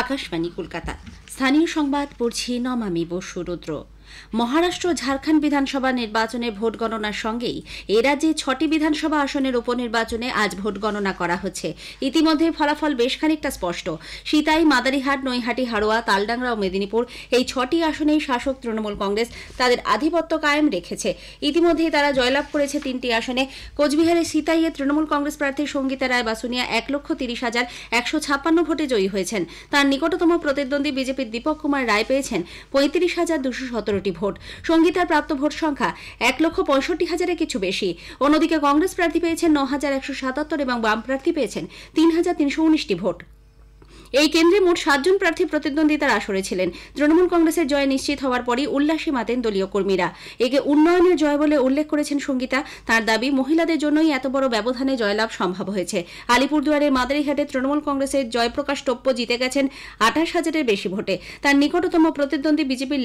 আকাশবাণী কলকাতা। স্থানীয় সংবাদ পড়ছি নমামি বসু রুদ্র। মহারাষ্ট্র ঝাড়খণ্ড বিধানসভা নির্বাচনে ভোট গণনার সঙ্গেই এ রাজ্যে ৬টি বিধানসভা আসনের উপনির্বাচনে আজ ভোট গণনা করা হচ্ছে। ইতিমধ্যে ফলাফল বেশ খানিকটা স্পষ্ট। সিতাই, মাদারিহাট, নৈহাটি, হাড়োয়া, তালডাংরা ও মেদিনীপুর এই ৬টি আসনেই শাসক তৃণমূল কংগ্রেস তাদের আধিপত্য কায়েম রেখেছে। ইতিমধ্যেই তারা জয়লাভ করেছে ৩টি আসনে। কোচবিহারের সিতাইয়ে তৃণমূল কংগ্রেস প্রার্থী সঙ্গীতা রায় বাসুনিয়া ১,৩০,১৫৬ ভোটে জয়ী হয়েছেন। তার নিকটতম প্রতিদ্বন্দ্বী বিজেপির দীপক কুমার রায় পেয়েছেন ৩৫,২১৭ ভোট। সঙ্গীতার প্রাপ্ত ভোট সংখ্যা ১,৬৫,০০০ কিছু বেশি। অন্যদিকে কংগ্রেস প্রার্থী পেয়েছেন ৯,১৭৭ এবং বাম প্রার্থী পেয়েছেন ৩,৩১৯টি ভোট। এই কেন্দ্রে মোট ৭ জন প্রার্থী প্রতিদ্বন্দ্বিতার আসরে ছিলেন। তৃণমূল কংগ্রেসের জয় নিশ্চিত হওয়ার পরই উল্লাসে মাতেন দলীয় কর্মীরা। একে উন্নয়নের জয় বলে উল্লেখ করেছেন সঙ্গীতা। তার দাবি, মহিলাদের জন্যই এত বড় ব্যবধানে জয়লাভ সম্ভব হয়েছে। আলিপুরদুয়ারের মাদারিহাটে তৃণমূল কংগ্রেসের জয়প্রকাশ টোপ্পো জিতে গেছেন ২৮,০০০-এর বেশি ভোটে। তার নিকটতম প্রতিদ্বন্দ্বী বিজেপির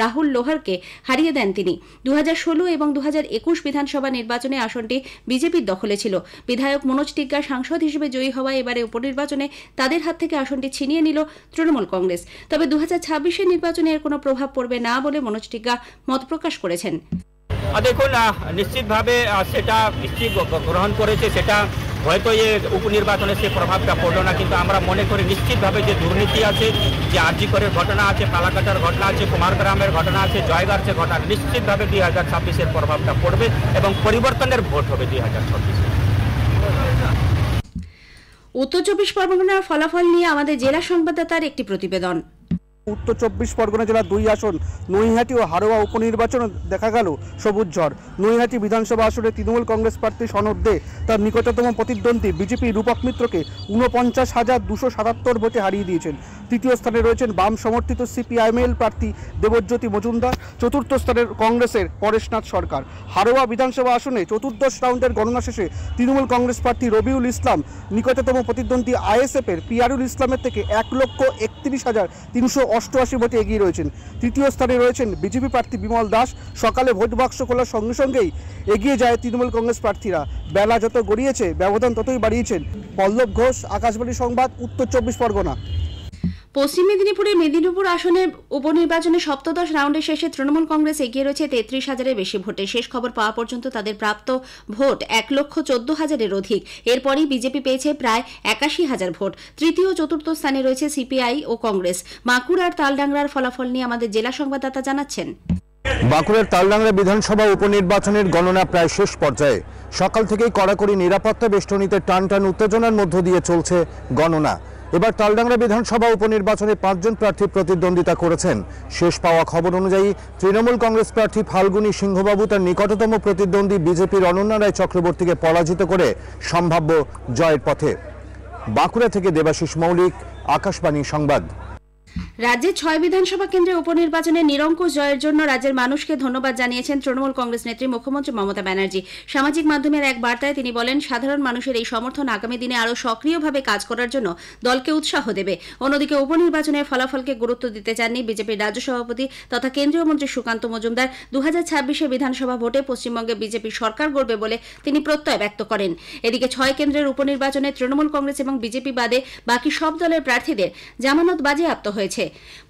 রাহুল লোহারকে হারিয়ে দেন তিনি। ২০১৬ এবং ২০২১ বিধানসভা নির্বাচনে আসনটি বিজেপির দখলে ছিল। বিধায়ক মনোজ টিগ্গা সাংসদ হিসেবে জয়ী হওয়ায় এবারে উপনির্বাচনে তাদের হাত থেকে আসনটি ছিনিয়ে নিল তৃণমূল কংগ্রেস। তবে ২০২৬-এর নির্বাচনে এর কোনো প্রভাব পড়বে না বলে মনোজ টিগ্গা মত প্রকাশ করেছেন। দেখুন, নিশ্চিতভাবে সেটা গ্রহণ করেছে, সেটা হয়তো এই উপনির্বাচনে সে প্রভাবটা পড়লো না, কিন্তু আমরা মনে করি নিশ্চিতভাবে যে দুর্নীতি আছে, যে আরজিকরের ঘটনা আছে, ফালাকাটার ঘটনা আছে, কুমারগ্রামের ঘটনা আছে, জয়গার্সের ঘটনা, নিশ্চিতভাবে 2026-এর প্রভাবটা পড়বে এবং পরিবর্তনের ভোট হবে 2026-এ। উত্তর চব্বিশ পরগনার ফলাফল নিয়ে আমাদের জেলা সংবাদদাতার একটি প্রতিবেদন। উত্তর চব্বিশ পরগনা জেলার 2 আসন নৈহাটি ও হাড়োয়া উপনির্বাচন দেখা গেল সবুজ ঝড়। নৈহাটি বিধানসভা আসনে তৃণমূল কংগ্রেস প্রার্থী সনদ দে তার নিকটতম প্রতিদ্বন্দ্বী বিজেপি রূপক মিত্রকে ৪৯,২৭৭ ভোটে হারিয়ে দিয়েছেন। তৃতীয় স্থানে রয়েছেন বাম সমর্থিত সিপিআইএমএল প্রার্থী দেবজ্যোতি মজুমদার। চতুর্থ স্থানে কংগ্রেসের পরেশনাথ সরকার। হাড়োয়া বিধানসভা আসনে চতুর্দশ রাউন্ডের গণনা শেষে তৃণমূল কংগ্রেস প্রার্থী রবিউল ইসলাম নিকটতম প্রতিদ্বন্দ্বী আইএসএফের পিয়ারুল ইসলামের থেকে ১,৩১,৩৮৮ ভোটে এগিয়ে রয়েছেন। তৃতীয় স্থানে রয়েছেন বিজেপি প্রার্থী বিমল দাস। সকালে ভোট বাক্স খোলার সঙ্গে সঙ্গেই এগিয়ে যায় তৃণমূল কংগ্রেস প্রার্থীরা। বেলা যত গড়িয়েছে ব্যবধান ততই বাড়িয়েছেন। পল্লব ঘোষ, আকাশবাণী সংবাদ, উত্তর চব্বিশ পরগনা। পশ্চিম মেদিনীপুরের মেদিনীপুর আসনের উপনির্বাচনে সপ্তদশ রাউন্ডের শেষে তৃণমূল কংগ্রেস এগিয়ে রয়েছে ৩৩,০০০-এর বেশি ভোটে। শেষ খবর পাওয়া পর্যন্ত তাদের প্রাপ্ত ভোট ১,১৪,০০০-এর অধিক। এরপরই বিজেপি পেয়েছে প্রায় ৮১,০০০ ভোট। তৃতীয় ও চতুর্থ স্থানে রয়েছে সিপিআই ও কংগ্রেস। বাঁকুড়া আর তালডাংরার ফলাফল নিয়ে আমাদের জেলা সংবাদদাতা জানাচ্ছেন। বাঁকুড়ার তালডাংরা বিধানসভা উপনির্বাচনের গণনা প্রায় শেষ পর্যায়ে। সকাল থেকেই কড়াকড়ি নিরাপত্তা বেষ্টনীতে টান টান উত্তেজনার মধ্য দিয়ে চলছে গণনা। এবার তালডাংরা বিধানসভা উপনির্বাচনে 5 জন প্রার্থী প্রতিদ্বন্দ্বিতা করেছেন। শেষ পাওয়া খবর অনুযায়ী তৃণমূল কংগ্রেস প্রার্থী ফাল্গুনী সিংহবাবু তার নিকটতম প্রতিদ্বন্দ্বী বিজেপির অনন্যা রায় চক্রবর্তীকে পরাজিত করে সম্ভাব্য জয়ের পথে। বাঁকুড়া থেকে দেবাশিস মৌলিক, আকাশবাণী সংবাদ। রাজ্যের 6 বিধানসভা কেন্দ্রে উপনির্বাচনে নিরঙ্কুশ জয়ের জন্য রাজ্যের মানুষকে ধন্যবাদ জানিয়েছেন তৃণমূল কংগ্রেস নেত্রী মুখ্যমন্ত্রী মমতা ব্যানার্জি। সামাজিক মাধ্যমের এক বার্তায় তিনি বলেন, সাধারণ মানুষের এই সমর্থন আগামী দিনে আরও সক্রিয়ভাবে কাজ করার জন্য দলকে উৎসাহ দেবে। অন্যদিকে উপনির্বাচনের ফলাফলকে গুরুত্ব দিতে চাননি বিজেপির রাজ্য সভাপতি তথা কেন্দ্রীয় মন্ত্রী সুকান্ত মজুমদার। 2026-এর বিধানসভা ভোটে পশ্চিমবঙ্গে বিজেপি সরকার গড়বে বলে তিনি প্রত্যয় ব্যক্ত করেন। এদিকে 6 কেন্দ্রের উপনির্বাচনে তৃণমূল কংগ্রেস এবং বিজেপি বাদে বাকি সব দলের প্রার্থীদের জামানত বাজেয়াপ্ত হয়েছে।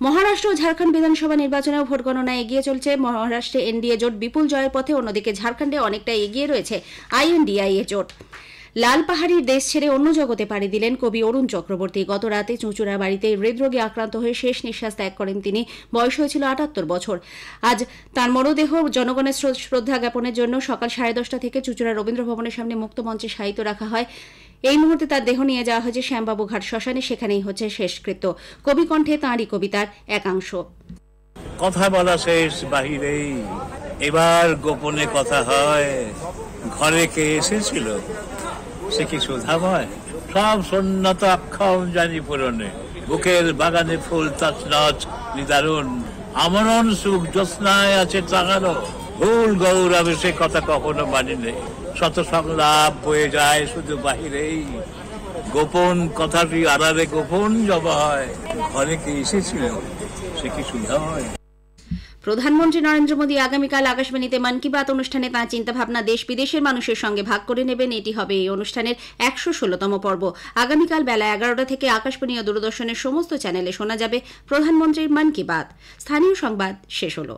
মহারাষ্ট্র ও ঝাড়খণ্ড বিধানসভা নির্বাচনেও ভোট গণনায় এগিয়ে চলছে। মহারাষ্ট্রে এনডিএ জোট বিপুল জয়ের পথে, অন্যদিকে ঝাড়খণ্ডে অনেকটা এগিয়ে রয়েছে আইএনডিআইএ জোট। লাল পাহাড়ির দেশ ছেড়ে অন্য জগতে পাড়ি দিলেন কবি অরুণ চক্রবর্তী। গত রাতে চুঁচুড়া বাড়িতে হৃদরোগে আক্রান্ত হয়ে শেষ নিঃশ্বাস ত্যাগ করেন তিনি। বয়স হয়েছিল ৭৮ বছর। আজ তাঁর মরদেহ জনগণের শ্রদ্ধা জ্ঞাপনের জন্য সকাল 10:30 থেকে চুঁচুড়া রবীন্দ্র ভবনের সামনে মুক্ত মঞ্চে শায়িত রাখা হয়। এই মুহূর্তে তার দেহ নিয়ে যাওয়া হয়েছে শ্যামবাবু ঘাট শ্মশানে। সেখানেই হচ্ছে শেষকৃত্য। কবি কণ্ঠে তাঁরই কবিতার একাংশ। কথা বলা শেষ বাহিরেই, এবার গোপনে কথা হয়। ঘরে কে এসেছিল, সে কি সুধাময়? সব শূন্যত অক্ষম জানি পূরণে। বুকের বাগানে ফুল তছনছ নিদারুণ। আমরণ সুখ জ্যোৎস্নায় আছে টাঙানো। ভুল গৌরবে সে কথা কখনো মানি নেই। শত সংলাপ বয়ে যায় শুধু বাহিরেই। গোপন কথাটি আড়ালে গোপন জমা হয়। ঘরে কে এসেছিল, সে কি সুধাময়? প্রধানমন্ত্রী নরেন্দ্র মোদী আগামীকাল আকাশবাণীতে মন কি বাত অনুষ্ঠানে তাঁর চিন্তাভাবনা দেশ বিদেশের মানুষের সঙ্গে ভাগ করে নেবেন। এটি হবে এই অনুষ্ঠানের 116তম পর্ব। আগামীকাল বেলা 11টা থেকে আকাশবাণী ও দূরদর্শনের সমস্ত চ্যানেলে শোনা যাবে প্রধানমন্ত্রীর মন কি বাত। স্থানীয় সংবাদ শেষ হলো।